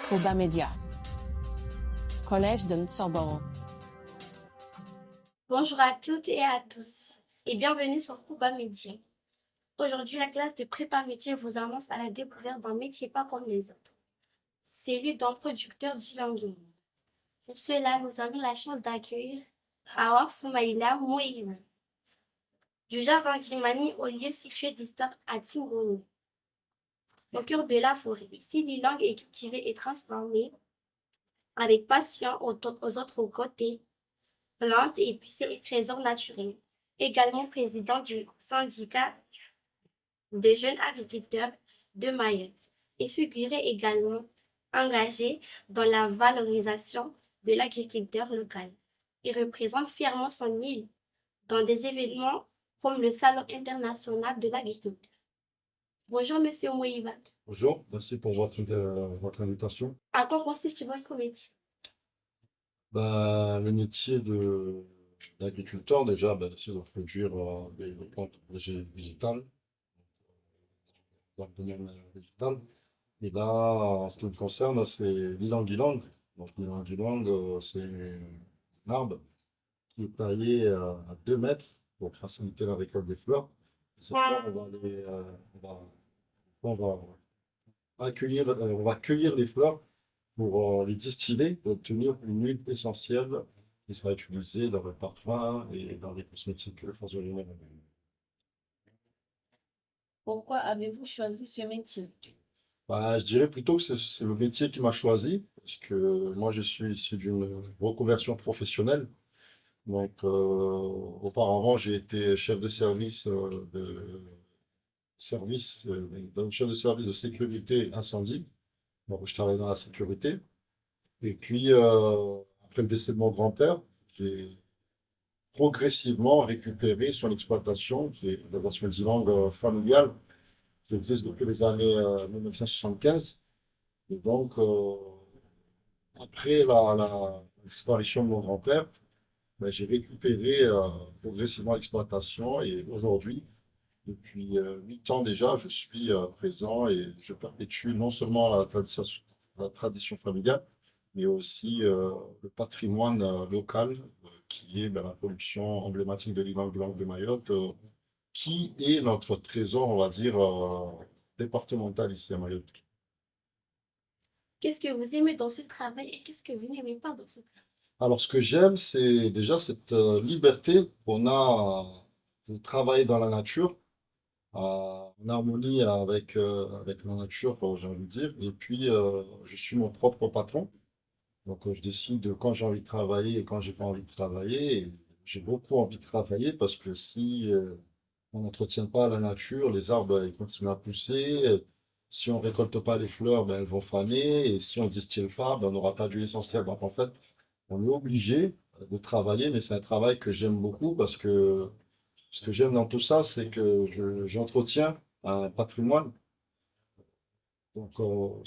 Proba Média. Collège de Nsoboro. Bonjour à toutes et à tous et bienvenue sur Proba Média. Aujourd'hui, la classe de prépa métier vous annonce à la découverte d'un métier pas comme les autres, celui d'un producteur d'e-learning. Pour cela, nous avons la chance d'accueillir Awar Soumaïla Mouïma, du jardin d'Imani au lieu situé d'histoire à Tingono, au cœur de la forêt. Ici, l'e-langue est cultivée et transformée avec passion aux autres côtés, plantes, épicées et trésors naturels. Également président du syndicat des jeunes agriculteurs de Mayotte et figurait également engagé dans la valorisation de l'agriculteur local. Il représente fièrement son île dans des événements comme le Salon international de l'agriculture. Bonjour Monsieur Mouiva. Bonjour, merci pour votre invitation. À quoi consiste votre métier? Le métier d'agriculteur, déjà, c'est de produire des plantes végétales, dans le domaine végétal. Et là, en ce qui me concerne, c'est l'ilang-ilang. Donc, l'ilang-ilang, c'est un arbre qui est taillé à 2 mètres pour faciliter la récolte des fleurs. Et ces fleurs, on va on va cueillir les fleurs pour les distiller pour obtenir une huile essentielle qui sera utilisée dans le parfum et dans les cosmétiques foisonnants. Pourquoi avez-vous choisi ce métier? Je dirais plutôt que c'est le métier qui m'a choisi, parce que moi je suis issu d'une reconversion professionnelle. Donc, auparavant, j'ai été chef de service chef de service de sécurité incendie. Donc, je travaillais dans la sécurité. Et puis, après le décès de mon grand-père, j'ai progressivement récupéré son exploitation, qui est l'exploitation de langue familiale, qui existe depuis les années 1975. Et donc, après la disparition de mon grand-père, j'ai récupéré progressivement l'exploitation et aujourd'hui, depuis 8 ans déjà, je suis présent et je perpétue non seulement la tradition familiale, mais aussi le patrimoine local qui est la production emblématique de l'île de Mayotte, qui est notre trésor, on va dire, départemental ici à Mayotte. Qu'est-ce que vous aimez dans ce travail et qu'est-ce que vous n'aimez pas dans ce travail? Alors, ce que j'aime, c'est déjà cette liberté qu'on a de travailler dans la nature, en harmonie avec la nature, j'ai envie de dire. Et puis, je suis mon propre patron. Donc, je décide de quand j'ai envie de travailler et quand j'ai pas envie de travailler. Et j'ai beaucoup envie de travailler parce que si on n'entretient pas la nature, les arbres ils continuent à pousser. Si on récolte pas les fleurs, elles vont faner. Et si on distille pas, on n'aura pas d'huile essentielle. Donc, en fait, on est obligé de travailler, mais c'est un travail que j'aime beaucoup parce que ce que j'aime dans tout ça, c'est que j'entretiens un patrimoine. Donc,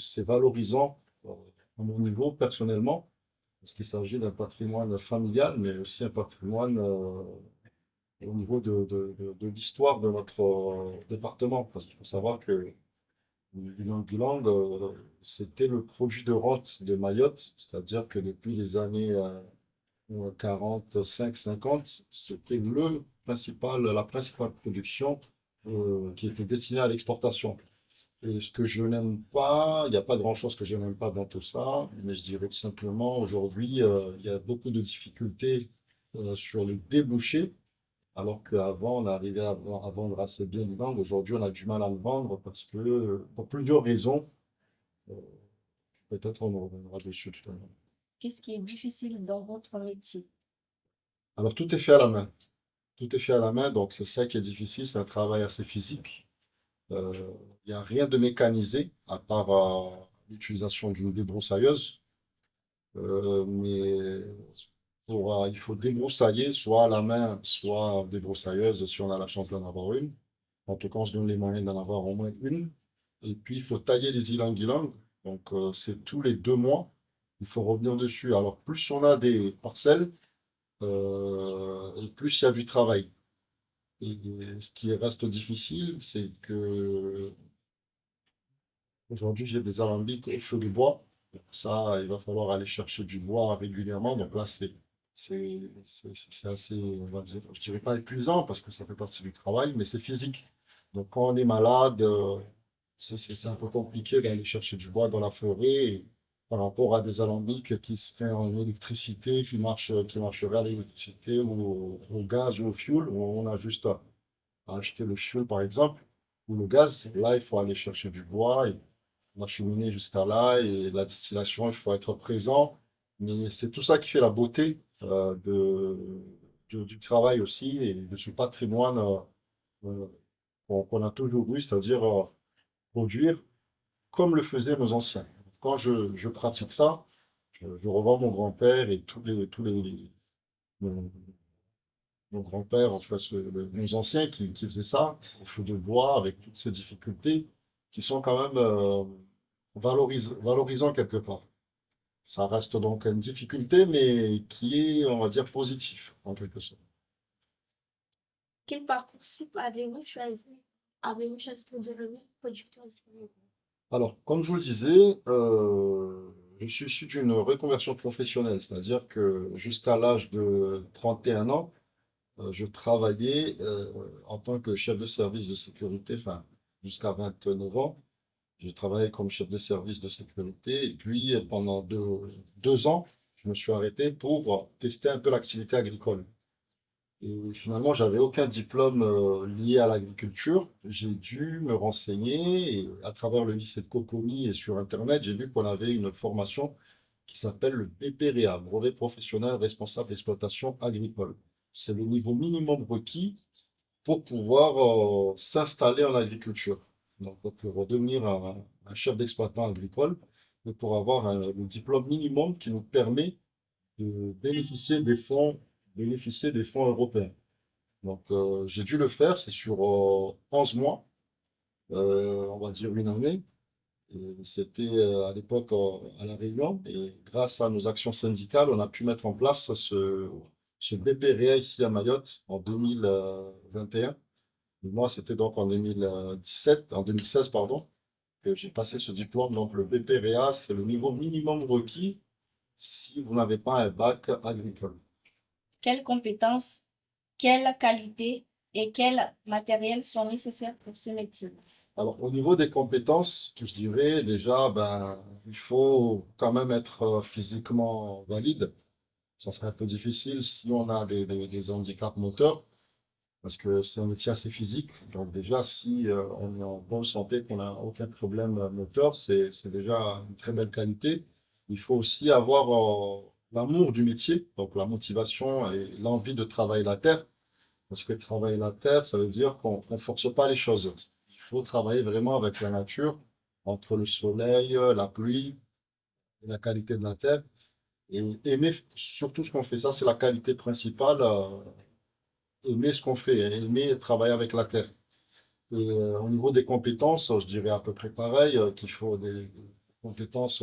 c'est valorisant à mon niveau personnellement, parce qu'il s'agit d'un patrimoine familial, mais aussi un patrimoine au niveau de l'histoire de notre département. Parce qu'il faut savoir que l'Ilang-Ilang, c'était le produit de rente de Mayotte, c'est-à-dire que depuis les années 45-50, c'était la principale production qui était destinée à l'exportation. Et ce que je n'aime pas, il n'y a pas grand-chose que je n'aime pas dans tout ça, mais je dirais tout simplement, aujourd'hui, il y a beaucoup de difficultés sur le débouché, alors qu'avant, on arrivait à vendre assez bien une langue. Aujourd'hui, on a du mal à le vendre parce que, pour plusieurs raisons, euh, peut-être on en reviendra dessus tout à l'heure. Qu'est-ce qui est difficile dans votre métier? Alors, tout est fait à la main. Tout est fait à la main, donc c'est ça qui est difficile, c'est un travail assez physique. Euh, Il n'y a rien de mécanisé, à part l'utilisation d'une débroussailleuse. Mais il faut débroussailler soit à la main, soit débroussailleuse si on a la chance d'en avoir une. En tout cas, on se donne les moyens d'en avoir au moins une. Et puis, il faut tailler les ilang-ilang. Donc, c'est tous les 2 mois. Il faut revenir dessus. Alors, plus on a des parcelles, et plus il y a du travail. Et ce qui reste difficile, c'est que aujourd'hui, j'ai des alambics au feu de bois. Donc ça, il va falloir aller chercher du bois régulièrement. Donc là, c'est assez, on va dire, je dirais pas épuisant parce que ça fait partie du travail, mais c'est physique. Donc quand on est malade, c'est un peu compliqué d'aller chercher du bois dans la forêt par rapport à des alambics qui seraient en électricité, qui marcheraient à l'électricité ou au gaz ou au fioul, où on a juste à acheter le fioul par exemple, ou le gaz. Là, il faut aller chercher du bois et l'acheminer jusqu'à là et la distillation, il faut être présent. Mais c'est tout ça qui fait la beauté du travail aussi et de ce patrimoine euh, qu'on a toujours eu, c'est-à-dire produire comme le faisaient nos anciens. Quand je pratique ça, je revois mon grand-père et nos, nos grands-pères, en fait, nos anciens qui faisaient ça au feu de bois avec toutes ces difficultés qui sont quand même valorisants quelque part. Ça reste donc une difficulté, mais qui est, on va dire, positif en quelque sorte. Quel parcours avez-vous choisi pour devenir producteur d'immobilier? Alors, comme je vous le disais, je suis issu d'une reconversion professionnelle, c'est-à-dire que jusqu'à l'âge de 31 ans, je travaillais en tant que chef de service de sécurité, enfin, jusqu'à 29 ans. J'ai travaillé comme chef de service de sécurité et puis pendant 2 ans, je me suis arrêté pour tester un peu l'activité agricole. Et finalement, j'avais aucun diplôme lié à l'agriculture. J'ai dû me renseigner et à travers le lycée de Cocomi et sur Internet, j'ai vu qu'on avait une formation qui s'appelle le BPREA, Brevet professionnel responsable d'exploitation agricole. C'est le niveau minimum requis pour pouvoir s'installer en agriculture. Donc, pour devenir un chef d'exploitant agricole et pour avoir le diplôme minimum qui nous permet de bénéficier des fonds européens. Donc, j'ai dû le faire, c'est sur 11 mois, on va dire une année. Et c'était à l'époque à La Réunion. Et grâce à nos actions syndicales, on a pu mettre en place ce BPREA ici à Mayotte en 2021. Et moi, c'était donc en 2017, en 2016, pardon, que j'ai passé ce diplôme. Donc, le BPREA, c'est le niveau minimum requis si vous n'avez pas un bac agricole. Quelles compétences, quelles qualités et quels matériels sont nécessaires pour ce métier? Alors, au niveau des compétences, je dirais déjà, ben, il faut quand même être physiquement valide. Ça serait un peu difficile si on a des handicaps moteurs, parce que c'est un métier assez physique. Donc déjà, si on est en bonne santé, qu'on n'a aucun problème moteur, c'est déjà une très belle qualité. Il faut aussi avoir l'amour du métier, donc la motivation et l'envie de travailler la terre. Parce que travailler la terre, ça veut dire qu'on ne force pas les choses. Il faut travailler vraiment avec la nature, entre le soleil, la pluie et la qualité de la terre. Et aimer surtout ce qu'on fait. Ça, c'est la qualité principale. Aimer ce qu'on fait, aimer travailler avec la terre. Et au niveau des compétences, je dirais à peu près pareil, qu'il faut des compétences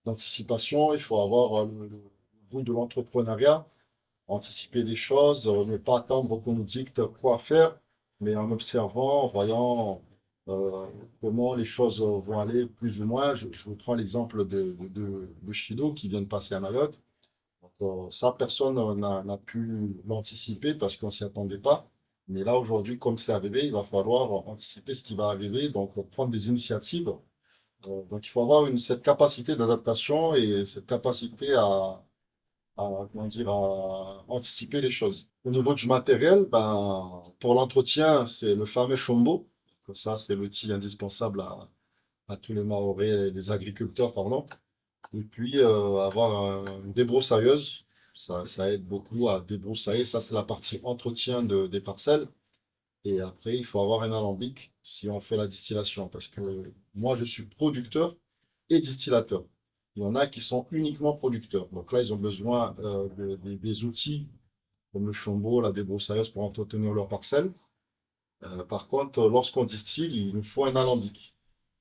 d'anticipation, il faut avoir le goût de l'entrepreneuriat, anticiper les choses, ne pas attendre qu'on nous dicte quoi faire, mais en observant, en voyant comment les choses vont aller plus ou moins. Je vous prends l'exemple de Chido qui vient de passer à Mayotte. Ça, personne n'a pu l'anticiper parce qu'on s'y attendait pas. Mais là, aujourd'hui, comme c'est arrivé, il va falloir anticiper ce qui va arriver, donc prendre des initiatives. Donc, il faut avoir cette capacité d'adaptation et cette capacité comment dire, à anticiper les choses. Au niveau du matériel, ben, pour l'entretien, c'est le fameux chombo. Donc, ça, c'est l'outil indispensable à tous les Mahorais, les agriculteurs, pardon. Et puis, avoir une débroussailleuse, ça aide beaucoup à débroussailler. Ça, c'est la partie entretien des parcelles. Et après, il faut avoir un alambic si on fait la distillation. Parce que moi, je suis producteur et distillateur. Il y en a qui sont uniquement producteurs. Donc là, ils ont besoin des outils comme le chombo, la débroussailleuse pour entretenir leurs parcelles. Par contre, lorsqu'on distille, il nous faut un alambic.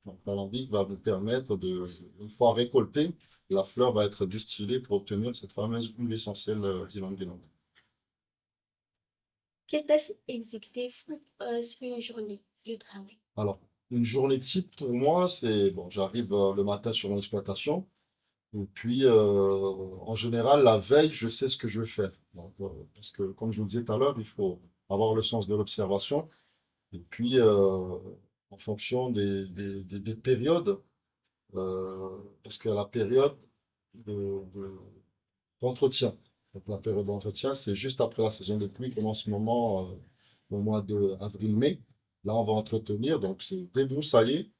Donc, l'alambic va vous permettre une fois récolté, la fleur va être distillée pour obtenir cette fameuse huile essentielle d'ylang-ylang. Quelle tâche exécutez-vous sur une journée de travail? Alors, une journée type pour moi, c'est bon, j'arrive le matin sur mon exploitation. Et puis, en général, la veille, je sais ce que je vais faire. Donc, parce que, comme je vous disais tout à l'heure, il faut avoir le sens de l'observation. Et puis, en fonction des périodes, parce que la période d'entretien. Donc, la période d'entretien, c'est juste après la saison des pluies, comme en ce moment, au mois de avril-mai. Là, on va entretenir, donc c'est débroussailler,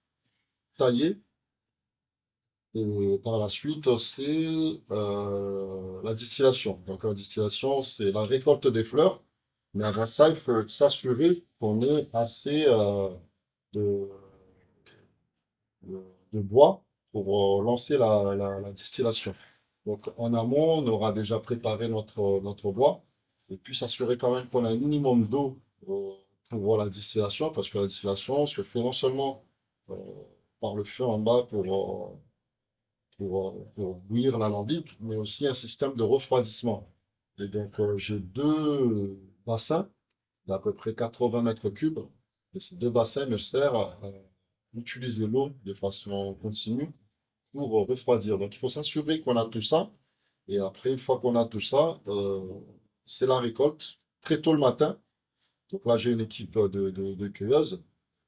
tailler, et par la suite, c'est la distillation. Donc, la distillation, c'est la récolte des fleurs. Mais avant ça, il faut s'assurer qu'on ait assez de, de, de bois pour lancer la distillation. Donc, en amont, on aura déjà préparé notre bois et puis s'assurer quand même qu'on a un minimum d'eau pour la distillation parce que la distillation se fait non seulement euh, par le feu en bas pour bouillir l'alambic, mais aussi un système de refroidissement. Et donc, j'ai deux bassins d'à peu près 80 mètres cubes. Et ces deux bassins me servent à utiliser l'eau de façon continue pour refroidir. Donc, il faut s'assurer qu'on a tout ça. Et après, une fois qu'on a tout ça, c'est la récolte très tôt le matin. Donc là, j'ai une équipe de cueilleuses.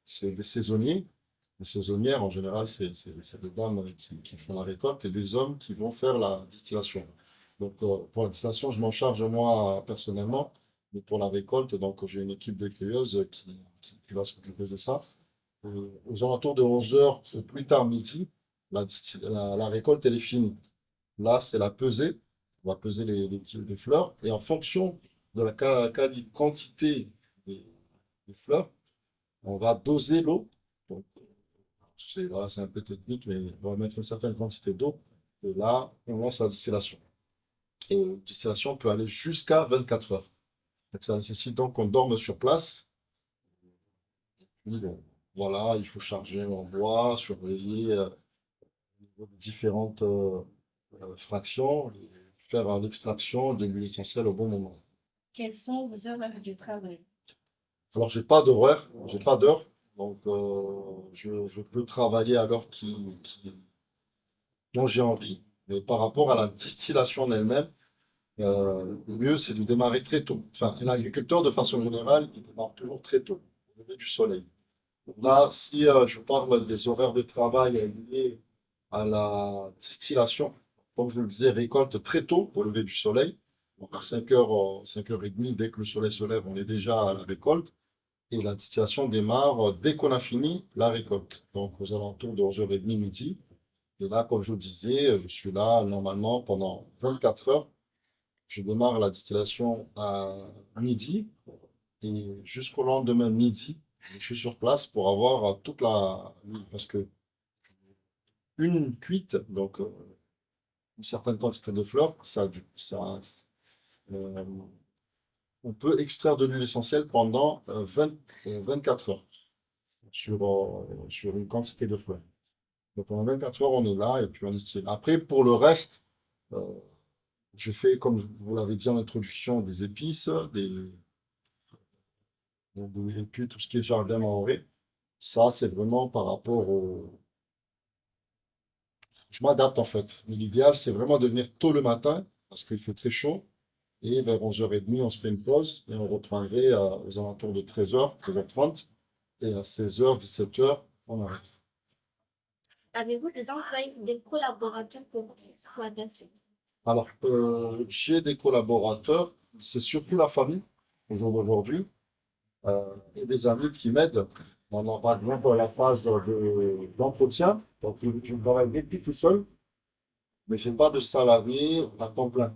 C'est des saisonniers. Les saisonnières, en général, c'est des dames qui font la récolte et des hommes qui vont faire la distillation. Donc, pour la distillation, je m'en charge moi personnellement, mais pour la récolte, donc j'ai une équipe de cueilleuses qui va s'occuper de ça. Aux alentours de 11 heures, au plus tard midi, la récolte, elle est finie. Là, c'est la pesée. On va peser les fleurs et en fonction de la quantité des, des fleurs, on va doser l'eau. Donc, voilà, c'est un peu technique, mais on va mettre une certaine quantité d'eau. Et là, on lance la distillation. Et la distillation peut aller jusqu'à 24 heures. Donc, ça nécessite donc qu'on dorme sur place. Puis, bon, voilà, il faut charger en bois, surveiller les différentes fractions, et faire l'extraction de l'huile essentielle au bon moment. Quels sont vos horaires de travail? Alors, j'ai pas d'horaire, j'ai pas d'heure. Donc, je peux travailler à l'heure dont j'ai envie. Mais par rapport à la distillation en elle-même, le mieux, c'est de démarrer très tôt. Enfin, l'agriculteur, de façon générale, il démarre toujours très tôt, au lever du soleil. Là, si je parle des horaires de travail liés à la distillation, comme je le disais, récolte très tôt au lever du soleil. Donc à 5 heures, 5h30, dès que le soleil se lève, on est déjà à la récolte. Et la distillation démarre dès qu'on a fini la récolte. Donc aux alentours de 11h30 midi. Et là, comme je vous disais, je suis là normalement pendant 24 heures. Je démarre la distillation à midi et jusqu'au lendemain midi, je suis sur place pour avoir toute la... Parce que une cuite, donc une certaine quantité de fleurs, euh, on peut extraire de l'huile essentielle pendant 24 heures sur une quantité de fleurs. Donc pendant 24 heures, on est là et puis on distille. Après, pour le reste, euh, je fais, comme je vous l'avez dit en introduction, des épices, et puis tout ce qui est jardin maoré. Ça, c'est vraiment par rapport au... Je m'adapte en fait. Mais l'idéal, c'est vraiment de venir tôt le matin parce qu'il fait très chaud. Et vers 11h30, on se fait une pause et on reprendrait aux alentours de 13h, 13h30. Et à 16h, 17h, on arrête. Avez-vous des employés ou des collaborateurs pour votre exploitation? Alors, j'ai des collaborateurs, c'est surtout la famille au jour d'aujourd'hui, et des amis qui m'aident. Par exemple, la phase d'entretien. Donc, je travaille depuis tout seul, mais je n'ai pas de salariés à temps plein.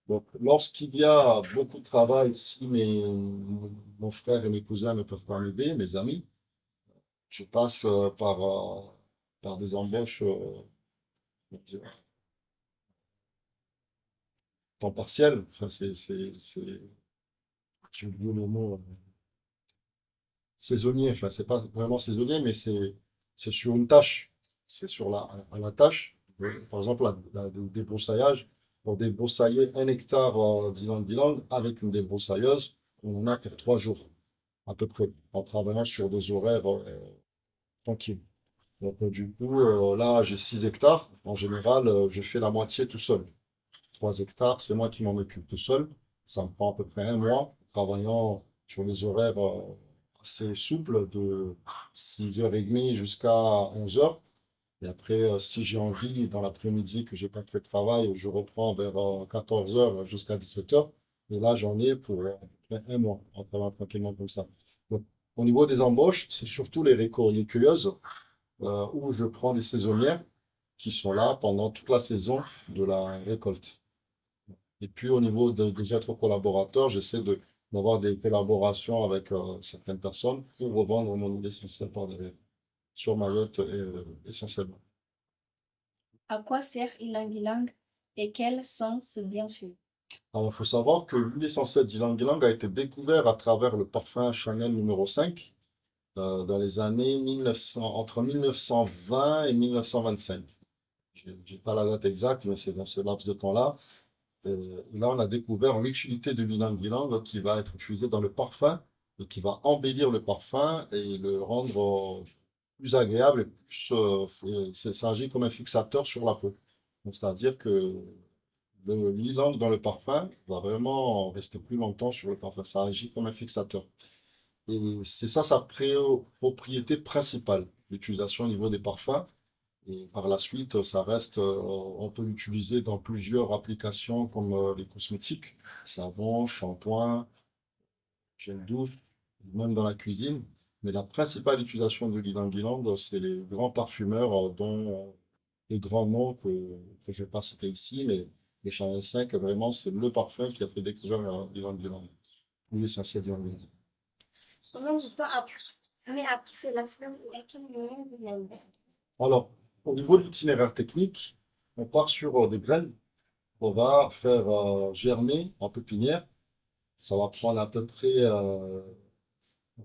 Donc, lorsqu'il y a beaucoup de travail, si mon frère et mes cousins ne peuvent pas m'aider, mes amis, je passe par des embauches comment dire, temps partiel. Enfin, j'ai oublié le mot, saisonnier. Enfin, c'est pas vraiment saisonnier, mais c'est sur une tâche. C'est sur à la tâche. Par exemple, le débroussaillage. Pour débroussailler 1 hectare d'ylang-ylang avec une débroussailleuse, on en a pour 3 jours, à peu près, en travaillant sur des horaires tranquilles. Donc, du coup, là, j'ai 6 hectares. En général, je fais la moitié tout seul. 3 hectares, c'est moi qui m'en occupe tout seul. Ça me prend à peu près un mois, travaillant sur les horaires assez souples de 6h30 jusqu'à 11h. Et après, si j'ai envie, dans l'après-midi, que j'ai pas fait de travail, je reprends vers 14h jusqu'à 17h. Et là, j'en ai pour un mois, en travaillant tranquillement comme ça. Donc, au niveau des embauches, c'est surtout les cueilleuses, où je prends des saisonnières qui sont là pendant toute la saison de la récolte. Et puis, au niveau des autres collaborateurs, d'avoir des collaborations avec certaines personnes pour revendre mon huile essentielle par derrière, sur Mayotte essentiellement. À quoi sert ylang-ylang et quels sont ses bienfaits? Alors, il faut savoir que l'huile essentielle d'ylang-ylang a été découverte à travers le parfum Chanel numéro 5 dans les années 1900, entre 1920 et 1925. Je n'ai pas la date exacte, mais c'est dans ce laps de temps-là. Là, on a découvert l'utilité de l'ylang-ylang qui va être utilisé dans le parfum et qui va embellir le parfum et le rendre plus agréable et plus, ça agit comme un fixateur sur la peau. Donc, c'est-à-dire que l'ylang dans le parfum va vraiment rester plus longtemps sur le parfum. Ça agit comme un fixateur. Et c'est ça sa propriété principale, l'utilisation au niveau des parfums. Et par la suite, ça reste, on peut l'utiliser dans plusieurs applications comme les cosmétiques, savon, shampoing, gel douche, même dans la cuisine. Mais la principale utilisation de l'ylang-ylang, c'est les grands parfumeurs, dont les grands noms que je ne vais pas citer ici, mais les Chanel 5, vraiment, c'est le parfum qui a fait découvrir l'ylang-ylang. Oui, l'essentiel d'ylang-ylang. Combien de temps après c'est la fleur ou à quel moment vous l'avez? Alors, au niveau de l'itinéraire technique, on part sur des graines qu'on va faire germer en pépinière. Ça va prendre à peu près, on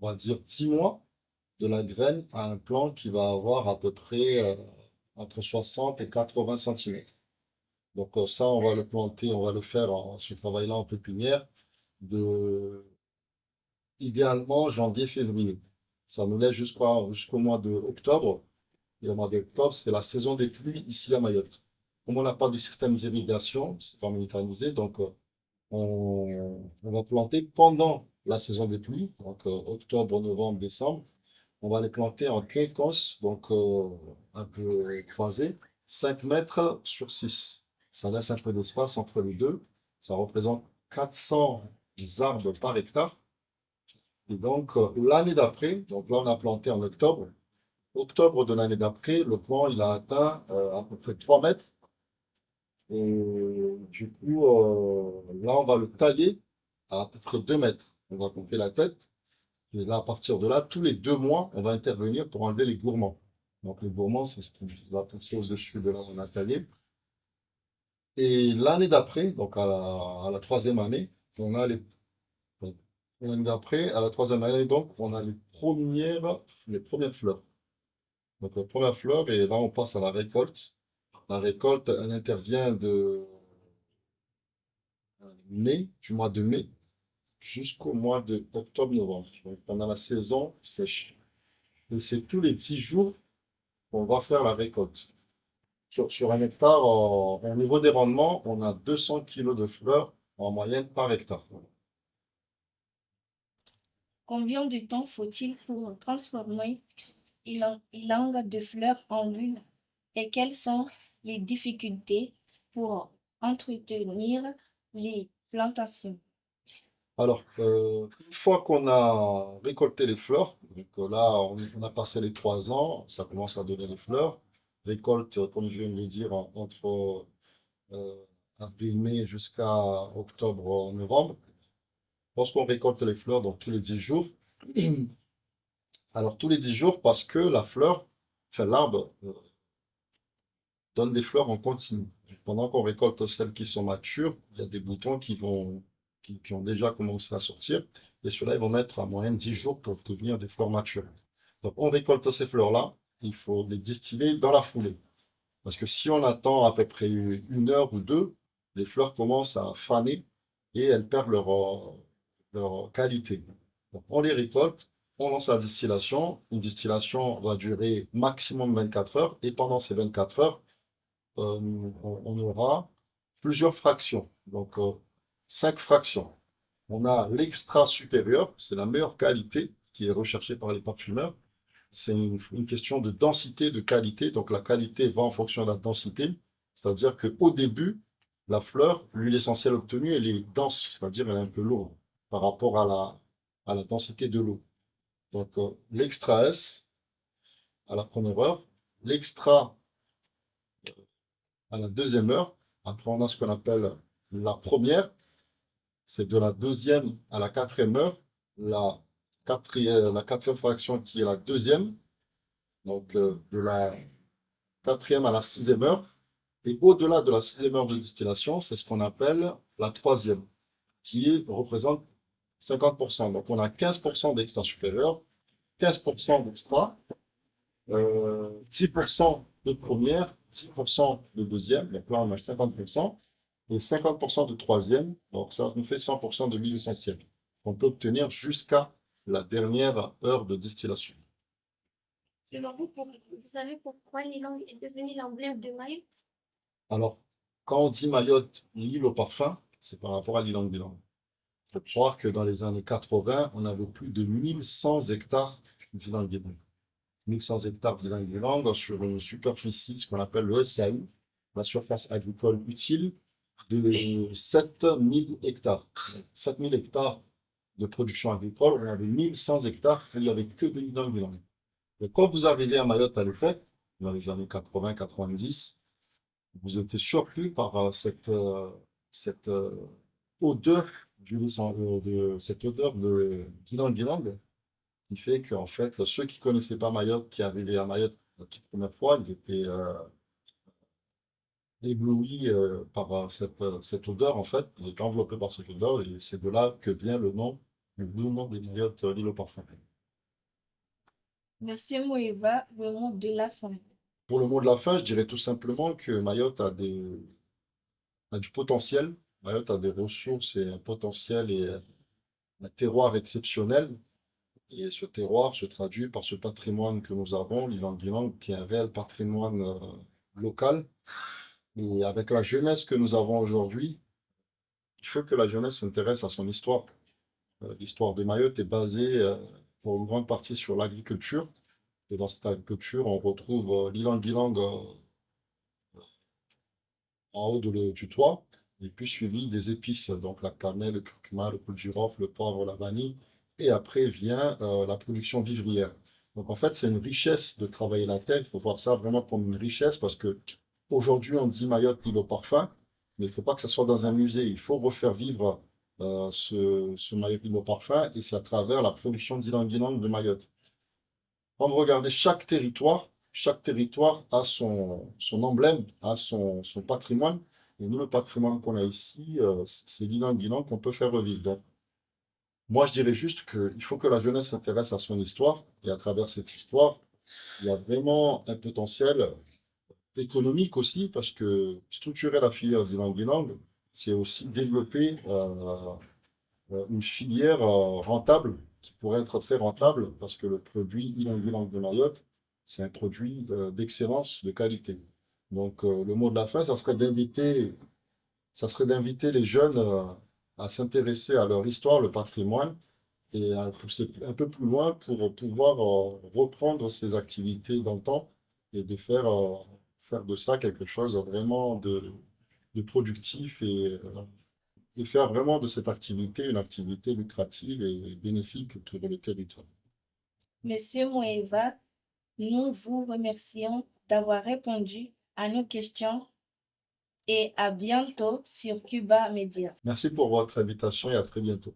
va dire, 10 mois de la graine à un plant qui va avoir à peu près entre 60 et 80 centimètres. Donc ça, on va le planter, on va le faire ce travail-là en pépinière de idéalement janvier-février. Ça nous laisse jusqu'au mois d'octobre. Et le mois d'octobre, c'est la saison des pluies ici à Mayotte. Comme on n'a pas de système d'irrigation, c'est pas mécanisé, donc on va planter pendant la saison des pluies, donc octobre, novembre, décembre. On va les planter en quinconce, donc un peu croisés, 5 mètres sur 6. Ça laisse un peu d'espace entre les deux. Ça représente 400 arbres par hectare. Et donc l'année d'après, donc là on a planté en octobre. Octobre de l'année d'après, le plant il a atteint à peu près 3 mètres. Et du coup, là on va le tailler à peu près 2 mètres. On va couper la tête. Et là, à partir de là, tous les 2 mois, on va intervenir pour enlever les gourmands. Donc, les gourmands, c'est ce qui va pousser au-dessus de là où on a taillé. Et l'année d'après, donc à la troisième année, on a donc, l'année d'après, à la troisième année, donc, on a les premières fleurs. Donc, les premières fleurs, et là, on passe à la récolte. La récolte, elle intervient de du mois de mai, jusqu'au mois de octobre-novembre. Donc, pendant la saison sèche. Et c'est tous les 10 jours qu'on va faire la récolte. Sur un hectare, au niveau des rendements, on a 200 kilos de fleurs en moyenne par hectare. Combien de temps faut-il pour transformer ylang de fleurs en huile et quelles sont les difficultés pour entretenir les plantations? Alors, une fois qu'on a récolté les fleurs, donc là, on a passé les 3 ans, ça commence à donner les fleurs. Récolte, comme je viens de le dire, entre euh, avril-mai jusqu'à octobre-novembre. Lorsqu'on récolte les fleurs, donc tous les 10 jours, alors tous les 10 jours parce que la fleur, enfin l'arbre, donne des fleurs en continu. Pendant qu'on récolte celles qui sont matures, il y a des boutons qui ont déjà commencé à sortir. Et ceux-là, ils vont mettre en moyenne 10 jours pour devenir des fleurs matures. Donc, on récolte ces fleurs-là, il faut les distiller dans la foulée. Parce que si on attend à peu près 1 heure ou 2, les fleurs commencent à faner et elles perdent leur qualité. Donc, on les récolte on lance la distillation. Une distillation va durer maximum 24 heures. Et pendant ces 24 heures, on aura plusieurs fractions. Donc, 5 fractions. On a l'extra supérieur, c'est la meilleure qualité qui est recherchée par les parfumeurs. C'est une question de densité, de qualité. Donc, la qualité va en fonction de la densité. C'est-à-dire qu'au début, la fleur, l'huile essentielle obtenue, elle est dense, c'est-à-dire elle est un peu lourde par rapport à la densité de l'eau. Donc, l'extra S à la première heure, l'extra à la deuxième heure. Après, on a ce qu'on appelle la première, c'est de la deuxième à la quatrième heure. La quatrième fraction qui est la deuxième, donc de la quatrième à la sixième heure. Et au-delà de la sixième heure de distillation, c'est ce qu'on appelle la troisième, qui représente 50%. Donc, on a 15% d'extra supérieur, 15% d'extra, 10% de première, 10% de deuxième, donc là on a 50%, et 50% de troisième, donc ça nous fait 100% de l'huile essentielle. On peut obtenir jusqu'à la dernière heure de distillation. Selon vous, vous savez pourquoi l'ylang est devenu l'emblème de Mayotte? Alors, quand on dit Mayotte, l'île au parfum, c'est par rapport à l'ylang-ylang. Il faut croire que dans les années 80, on avait plus de 1100 hectares d'ylang-ylang. 1100 hectares d'ylang-ylang sur une superficie, ce qu'on appelle le SAU, la surface agricole utile, de 7000 hectares. 7000 hectares de production agricole, on avait 1100 hectares, il n'y avait que de ylang-ylang. Et quand vous arrivez à Mayotte à l'époque, dans les années 80-90, vous étiez surpris par cette odeur cette odeur de ylang-ylang qui fait qu'en fait, ceux qui connaissaient pas Mayotte, qui arrivaient à Mayotte la toute première fois, ils étaient éblouis par cette odeur, en fait. Ils étaient enveloppés par cette odeur, et c'est de là que vient le nom des Mayotte, l'île au parfum. Monsieur Moïva, le mot de la fin. Pour le mot de la fin, je dirais tout simplement que Mayotte a du potentiel. Mayotte a des ressources et un potentiel et un terroir exceptionnel. Et ce terroir se traduit par ce patrimoine que nous avons, l'Ilang-Ilang, qui est un réel patrimoine local. Et avec la jeunesse que nous avons aujourd'hui, il faut que la jeunesse s'intéresse à son histoire. L'histoire de Mayotte est basée pour une grande partie sur l'agriculture. Et dans cette agriculture, on retrouve l'Ilang-Ilang en haut du toit, et puis suivi des épices, donc la cannelle, le curcuma, le clou de girofle, le poivre, la vanille. Et après vient la production vivrière. Donc en fait, c'est une richesse de travailler la terre. Il faut voir ça vraiment comme une richesse parce que aujourd'hui, on dit Mayotte, l'île au parfum, mais il ne faut pas que ça soit dans un musée. Il faut refaire vivre ce Mayotte, l'île au parfum, et c'est à travers la production d'ylang-ylang de Mayotte. Quand vous regardez chaque territoire a son emblème, a son patrimoine. Et nous, le patrimoine qu'on a ici, c'est l'ylang-ylang qu'on peut faire revivre. Donc, moi, je dirais juste qu'il faut que la jeunesse s'intéresse à son histoire. Et à travers cette histoire, il y a vraiment un potentiel économique aussi, parce que structurer la filière ylang-ylang, c'est aussi développer une filière rentable, qui pourrait être très rentable, parce que le produit ylang-ylang de Mayotte, c'est un produit d'excellence, de qualité. Donc, le mot de la fin, ça serait d'inviter les jeunes à s'intéresser à leur histoire, le patrimoine, et à pousser un peu plus loin pour pouvoir reprendre ces activités dans le temps et de faire de ça quelque chose vraiment de productif et faire vraiment de cette activité une activité lucrative et bénéfique pour le territoire. Monsieur Moïva, nous vous remercions d'avoir répondu à nos questions et à bientôt sur Cuba Media. Merci pour votre invitation et à très bientôt.